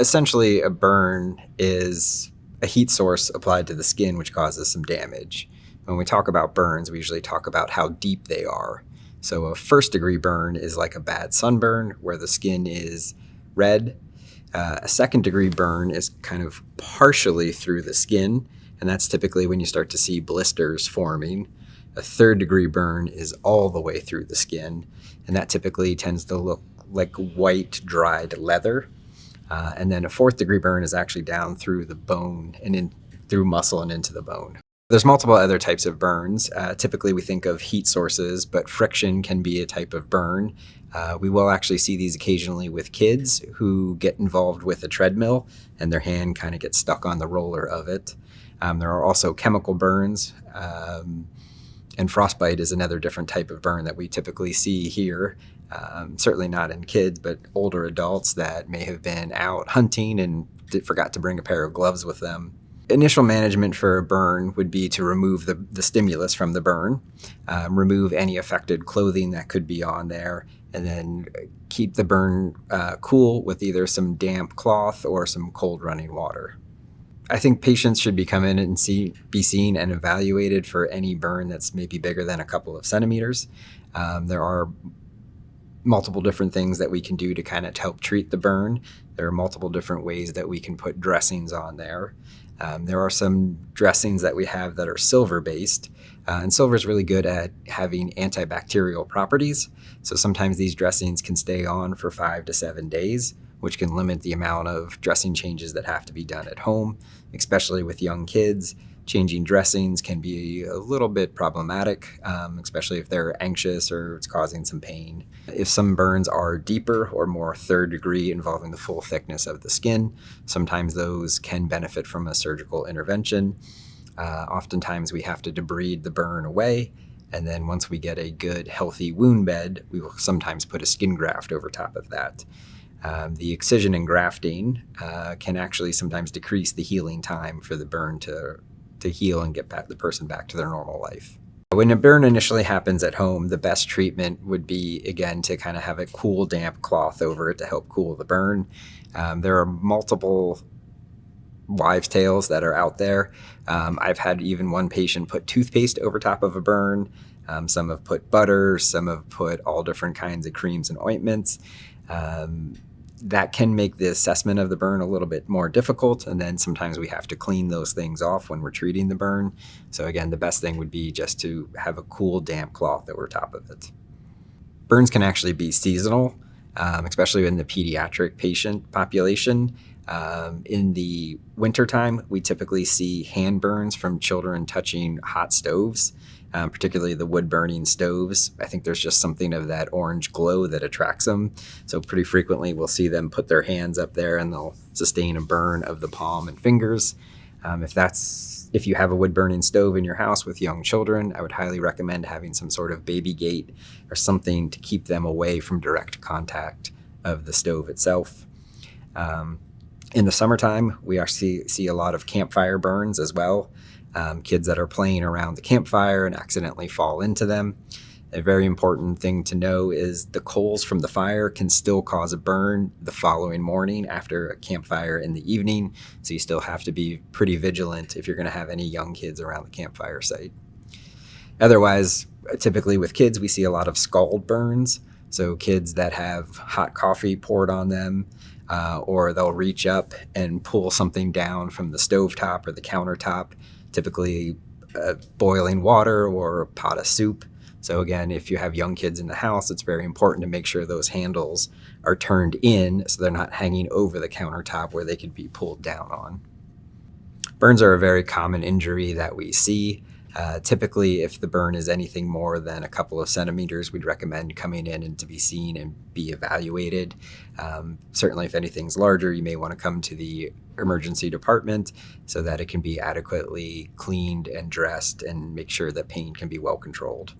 Essentially, a burn is a heat source applied to the skin which causes some damage. When we talk about burns, we usually talk about how deep they are. So a first-degree burn is like a bad sunburn where the skin is red. A second-degree burn is kind of partially through the skin, and that's typically when you start to see blisters forming. A third-degree burn is all the way through the skin, and that typically tends to look like white, dried leather. And then a fourth-degree burn is actually down through the bone and in through muscle and into the bone. There's multiple other types of burns. Typically, we think of heat sources, but friction can be a type of burn. We will actually see these occasionally with kids who get involved with a treadmill and their hand kind of gets stuck on the roller of it. There are also chemical burns, and frostbite is another different type of burn that we typically see here. Certainly not in kids, but older adults that may have been out hunting and forgot to bring a pair of gloves with them. Initial management for a burn would be to remove the stimulus from the burn, remove any affected clothing that could be on there, and then keep the burn cool with either some damp cloth or some cold running water. I think patients should be come in and be seen and evaluated for any burn that's maybe bigger than a couple of centimeters. There are multiple different things that we can do to kind of help treat the burn. There are multiple different ways that we can put dressings on there. There are some dressings that we have that are silver-based, and silver is really good at having antibacterial properties. So sometimes these dressings can stay on for 5 to 7 days, which can limit the amount of dressing changes that have to be done at home, especially with young kids. Changing dressings can be a little bit problematic, especially if they're anxious or it's causing some pain. If some burns are deeper or more third degree involving the full thickness of the skin, sometimes those can benefit from a surgical intervention. Oftentimes we have to debride the burn away, and then once we get a good healthy wound bed, we will sometimes put a skin graft over top of that. The excision and grafting can actually sometimes decrease the healing time for the burn to heal and get the person back to their normal life. When a burn initially happens at home, the best treatment would be, again, to kind of have a cool, damp cloth over it to help cool the burn. There are multiple wives' tales that are out there. I've had even one patient put toothpaste over top of a burn. Some have put butter. Some have put all different kinds of creams and ointments. That can make the assessment of the burn a little bit more difficult, and then sometimes we have to clean those things off when we're treating the burn. So again, the best thing would be just to have a cool, damp cloth over top of it. Burns can actually be seasonal, especially in the pediatric patient population. In the wintertime, we typically see hand burns from children touching hot stoves, particularly the wood-burning stoves. I think there's just something of that orange glow that attracts them. So pretty frequently we'll see them put their hands up there and they'll sustain a burn of the palm and fingers. If you have a wood-burning stove in your house with young children, I would highly recommend having some sort of baby gate or something to keep them away from direct contact of the stove itself. In the summertime, we actually see a lot of campfire burns as well. Kids that are playing around the campfire and accidentally fall into them. A very important thing to know is the coals from the fire can still cause a burn the following morning after a campfire in the evening, so you still have to be pretty vigilant if you're going to have any young kids around the campfire site. Otherwise, typically with kids, we see a lot of scald burns, so kids that have hot coffee poured on them, or they'll reach up and pull something down from the stovetop or the countertop, typically boiling water or a pot of soup. So again, if you have young kids in the house, it's very important to make sure those handles are turned in so they're not hanging over the countertop where they could be pulled down on. Burns are a very common injury that we see. Typically, if the burn is anything more than a couple of centimeters, we'd recommend coming in and to be seen and be evaluated. Certainly, if anything's larger, you may want to come to the emergency department so that it can be adequately cleaned and dressed and make sure that pain can be well controlled.